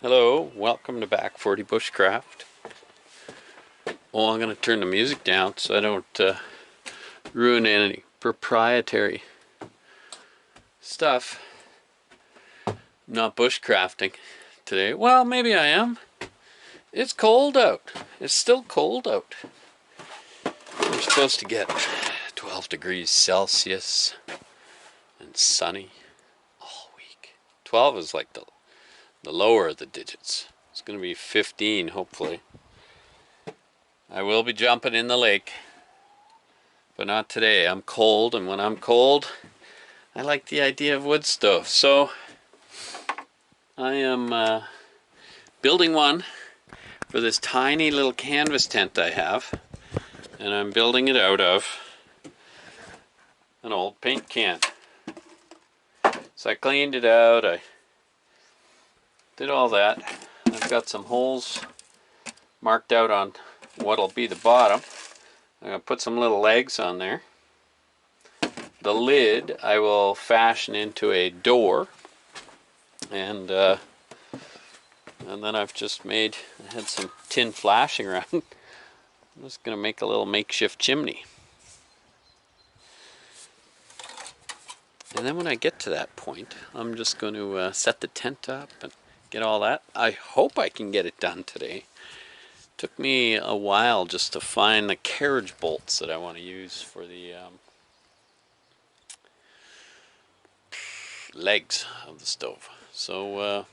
Hello, welcome to Back 40 Bushcraft. Oh, I'm going to turn the music down so I don't ruin any proprietary stuff. I'm not bushcrafting today. Well, maybe I am. It's cold out. It's still cold out. We're supposed to get 12 degrees Celsius and sunny all week. 12 is like the lower of the digits. It's going to be 15 hopefully. I will be jumping in the lake, but not today. I'm cold, and when I'm cold, I like the idea of wood stove. So I am building one for this tiny little canvas tent I have, and I'm building it out of an old paint can. So I cleaned it out, I did all that. I've got some holes marked out on what'll be the bottom. I'm going to put some little legs on there. The lid I will fashion into a door, and then I've just made, I had some tin flashing around. I'm just going to make a little makeshift chimney. And then when I get to that point, I'm just going to set the tent up and get all that. I hope I can get it done today. It took me a while just to find the carriage bolts that I want to use for the legs of the stove. So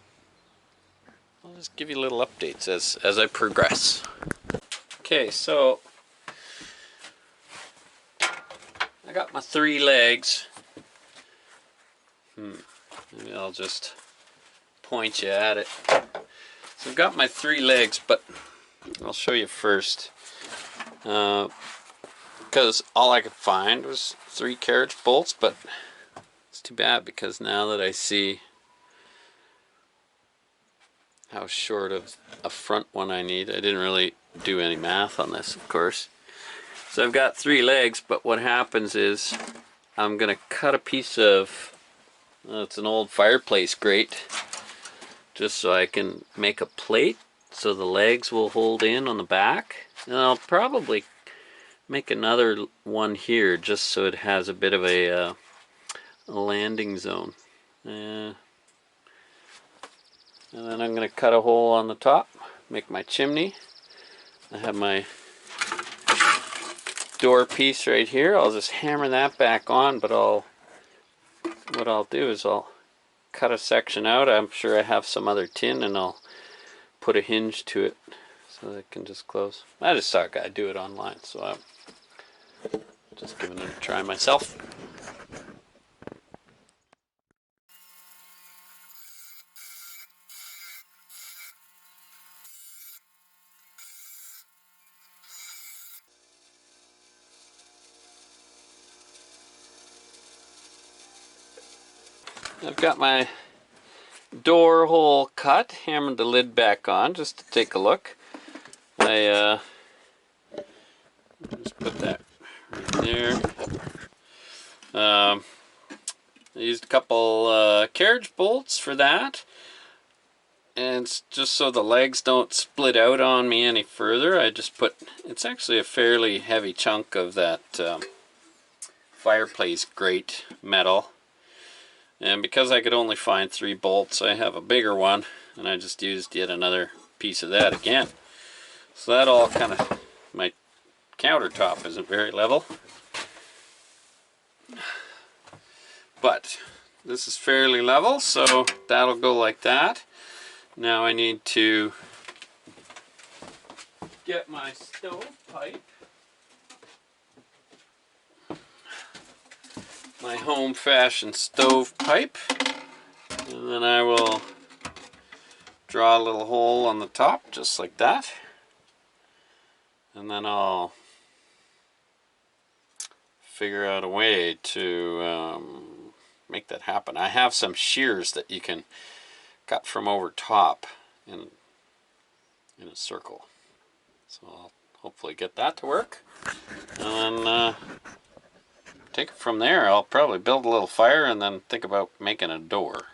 I'll just give you little updates as I progress. Okay, so I got my 3 legs. Maybe I'll just point you at it. So I've got my 3 legs, but I'll show you first. Because all I could find was 3 carriage bolts, but it's too bad because now that I see how short of a front one I need, I didn't really do any math on this, of course. So I've got 3 legs, but what happens is I'm going to cut a piece of, it's an old fireplace grate, just so I can make a plate so the legs will hold in on the back. And I'll probably make another one here just so it has a bit of a landing zone. And then I'm going to cut a hole on the top, make my chimney. I have my door piece right here. I'll just hammer that back on, but what I'll do is I'll cut a section out. I'm sure I have some other tin, and I'll put a hinge to it so that it can just close. I just saw a guy do it online, so I'm just giving it a try myself. I've got my door hole cut, hammered the lid back on just to take a look. I just put that right there. I used a couple carriage bolts for that, and it's just so the legs don't split out on me any further. I just put, it's actually a fairly heavy chunk of that fireplace grate metal. And because I could only find 3 bolts, I have a bigger one, and I just used yet another piece of that again. So that all kind of, my countertop isn't very level, but this is fairly level, so that'll go like that. Now I need to get my stovepipe, my home fashioned stovepipe, and then I will draw a little hole on the top just like that, and then I'll figure out a way to make that happen. I have some shears that you can cut from over top in a circle, so I'll hopefully get that to work, and then take it from there. I'll probably build a little fire and then think about making a door.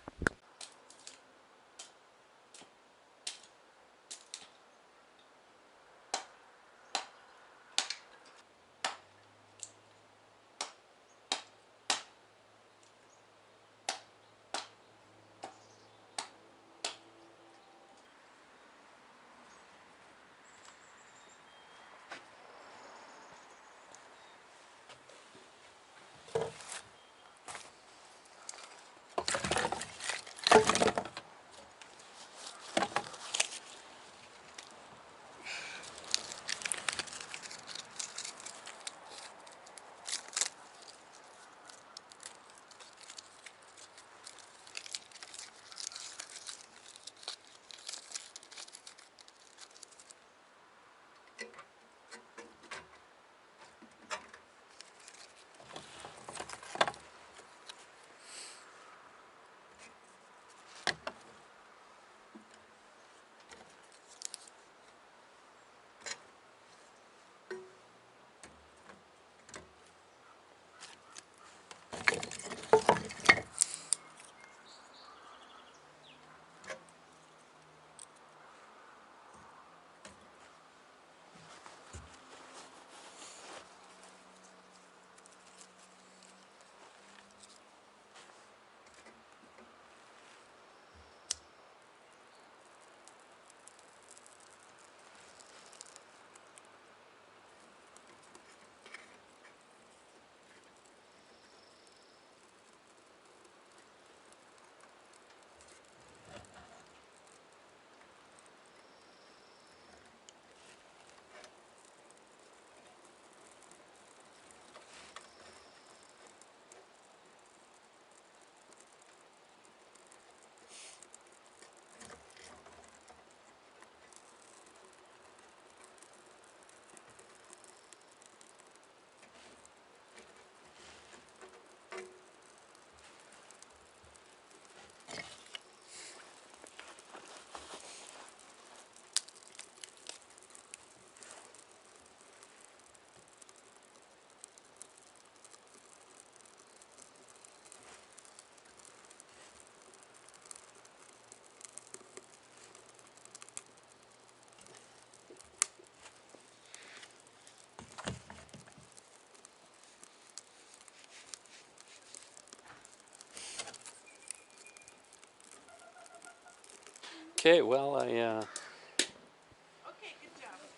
Okay, well, I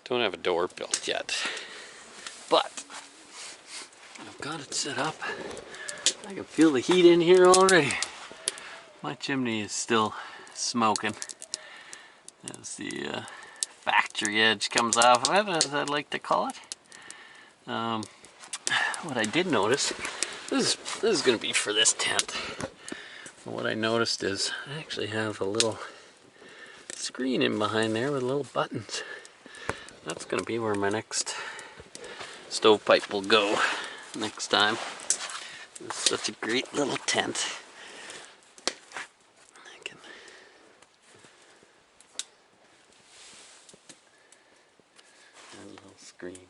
don't have a door built yet, but I've got it set up. I can feel the heat in here already. My chimney is still smoking as the factory edge comes off of it, as I like to call it. What I did notice, this is going to be for this tent. But what I noticed is I actually have a little screen in behind there with little buttons. That's going to be where my next stovepipe will go next time. It's such a great little tent. I can add a little screen.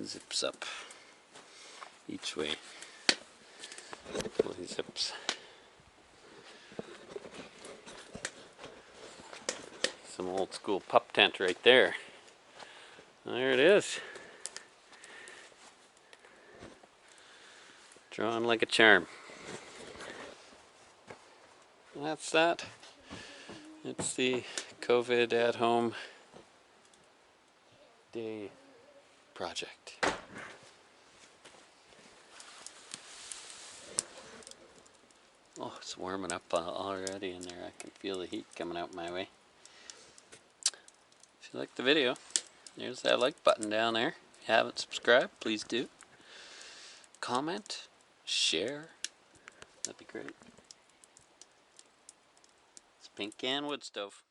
Zips up each way. Fully zips. Some old school pup tent right there. There it is. Drawn like a charm. And that's that. It's the COVID at home day project. Oh, it's warming up already in there. I can feel the heat coming out my way. If you like the video, there's that like button down there. If you haven't subscribed, please do. Comment, share, that'd be great. It's Pink Can Wood Stove.